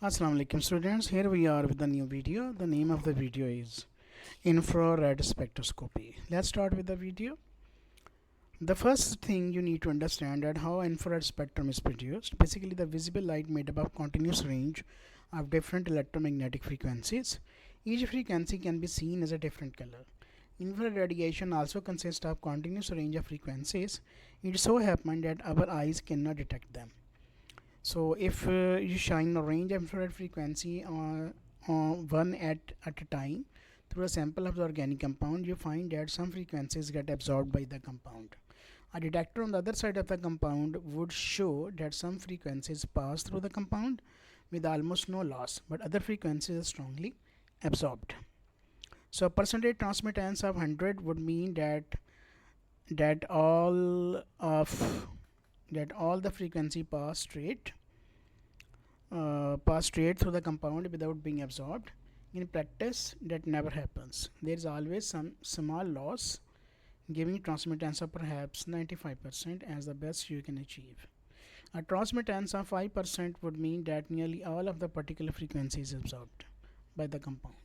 Assalamu alaikum students, here we are with the new video. The name of the video is infrared spectroscopy. Let's start with the video. The first thing you need to understand that how infrared spectrum is produced. Basically the visible light made up of continuous range of different electromagnetic frequencies. Each frequency can be seen as a different color. Infrared radiation also consists of continuous range of frequencies. It so happens that our eyes cannot detect them. So if you shine a range of infrared frequency on one at a time through a sample of the organic compound, you find that some frequencies get absorbed by the compound. A detector on the other side of the compound would show that some frequencies pass through the compound with almost no loss, but other frequencies are strongly absorbed. So a percentage transmittance of 100 would mean that all the frequency pass straight through the compound without being absorbed. In practice, that never happens. There is always some small loss, giving transmittance of perhaps 95% as the best you can achieve. A transmittance of 5% would mean that nearly all of the particular frequency is absorbed by the compound.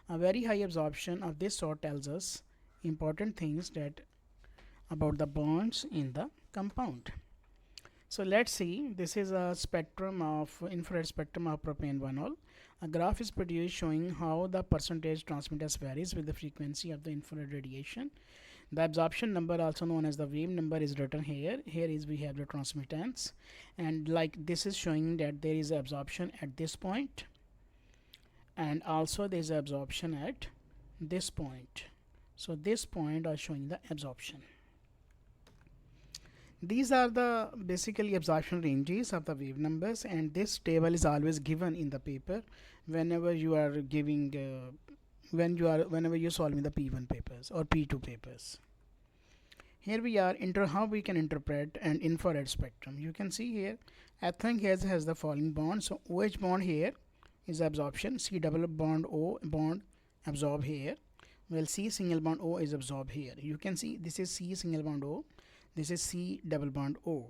A very high absorption of this sort tells us important things about the bonds in the compound. So let's see, this is a spectrum of infrared spectrum of propane-1-ol. A graph is produced showing how the percentage transmittance varies with the frequency of the infrared radiation. The absorption number, also known as the wave number, is written here. Here is we have the transmittance, and like this is showing that there is absorption at this point, and also there is absorption at this point. So this point are showing the absorption. These are the basically absorption ranges of the wave numbers, and this table is always given in the paper whenever you are giving whenever you're solving the P1 papers or P2 papers. Here we are how we can interpret an infrared spectrum. You can see here ethane has the following bond. So OH bond here is absorption, C double bond O bond absorb here, while C single bond O is absorbed here. You can see this is C single bond O, this is C double bond O,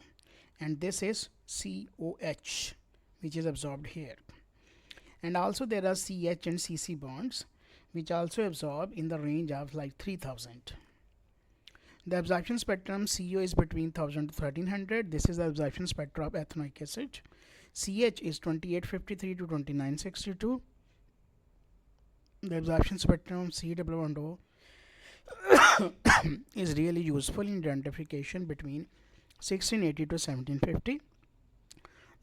and this is COH, which is absorbed here. And also there are CH and CC bonds which also absorb in the range of like 3000. The absorption spectrum CO is between 1000 to 1300. This is the absorption spectrum of ethanoic acid. CH is 2853 to 2962. The absorption spectrum C double bond O is really useful in identification between 1680 to 1750.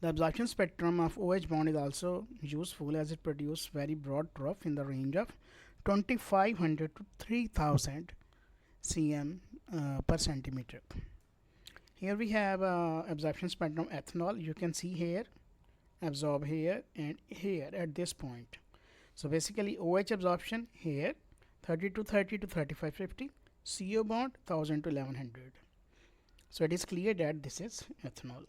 The absorption spectrum of OH bond is also useful as it produces very broad trough in the range of 2500 to 3000 cm per centimeter. Here we have absorption spectrum ethanol. You can see here absorb here and here at this point. So basically OH absorption here 3230 to 3550, CO bond 1000 to 1100. So it is clear that this is ethanol.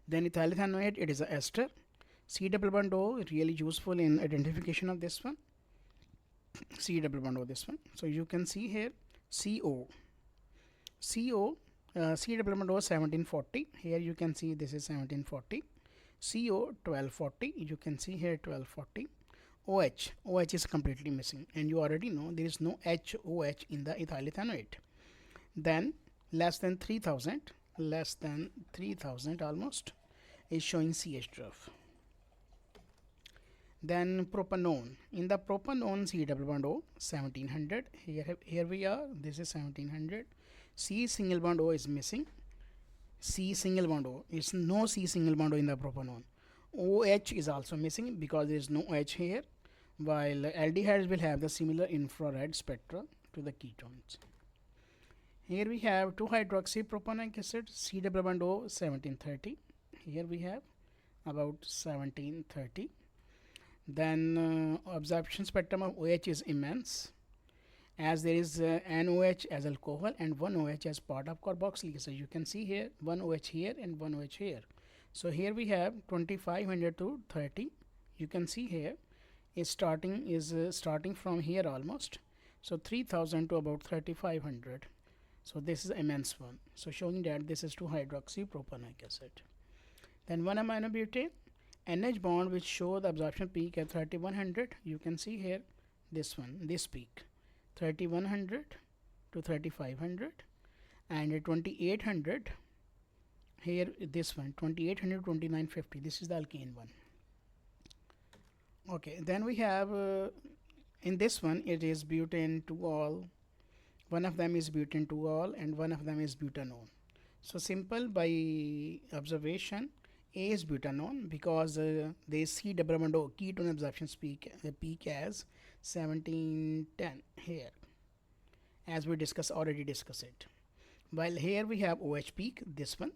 Then ethyl ethanoate, it is a ester. C double bond O is really useful in identification of this one. C double bond O, this one. So you can see here CO, C double bond O 1740. Here you can see this is 1740. CO 1240. You can see here 1240. OH is completely missing, and you already know there is no HOH in the ethyl ethanoate. Then less than 3000 almost is showing CH trough. Then propanone. In the propanone, C double bond O 1700. Here we are. This is 1700. C single bond O is missing. C single bond O is no C single bond O in the propanone. OH is also missing because there is no H here, while aldehydes will have the similar infrared spectra to the ketones. Here we have 2-hydroxypropanoic acid, C double bond O 1730. Here we have about 1730. Then absorption spectrum of OH is immense, as there is an OH as alcohol and one OH as part of carboxylic acid. You can see here one OH here and one OH here. So here we have 2500 to 30. You can see here is starting from here almost. So 3000 to about 3500. So this is immense one. So showing that this is 2-hydroxypropanoic acid. Then 1-aminobutane NH bond which show the absorption peak at 3100. You can see here this one, this peak 3100 to 3500, and 2800 here, this one 2800 2950. This is the alkane one. Okay, then we have in this one it is butane 2-all. One of them is butane 2-all and one of them is butanone. So simple by observation, A is butanone because they see double bond O ketone absorption peak as 1710 here, as we already discussed it. While here we have OH peak, this one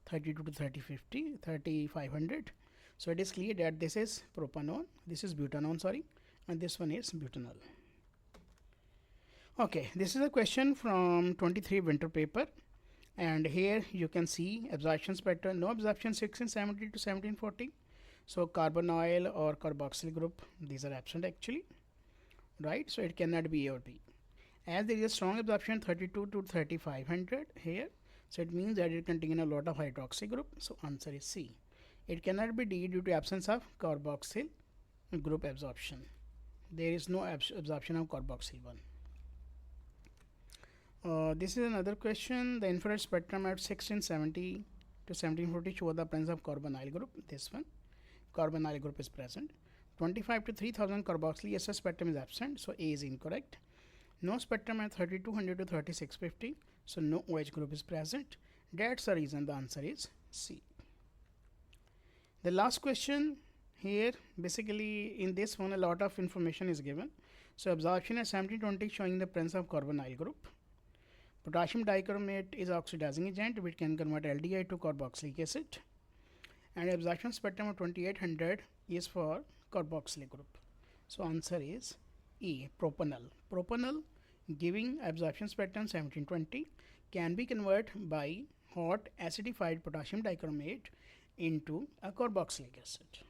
32 to 3050 3500. So it is clear that this is propanone, this is butanone, sorry, and this one is butanol. Okay, this is a question from 23 winter paper, and here you can see absorption spectrum. No absorption 1670 to 1740. So carbonyl or carboxyl group, these are absent actually, right? So it cannot be A or B. As there is a strong absorption 32 to 3500 here, so it means that it contains a lot of hydroxy group. So answer is C. It cannot be D due to absence of carboxyl group absorption. There is no absorption of carboxyl one. This is another question. The infrared spectrum at 1670 to 1740 show the presence of carbonyl group. This one, carbonyl group is present. 25 to 3000 carboxyl SS spectrum is absent, so A is incorrect. No spectrum at 3200 to 3650, so no OH group is present. That's the reason the answer is C. The last question here, basically in this one a lot of information is given. So absorption at 1720 showing the presence of carbonyl group. Potassium dichromate is oxidizing agent which can convert aldehyde to carboxylic acid, and absorption spectrum of 2800 is for carboxylic group. So answer is E, propanol. Propanol giving absorption spectrum 1720 can be converted by hot acidified potassium dichromate into a carboxylic acid.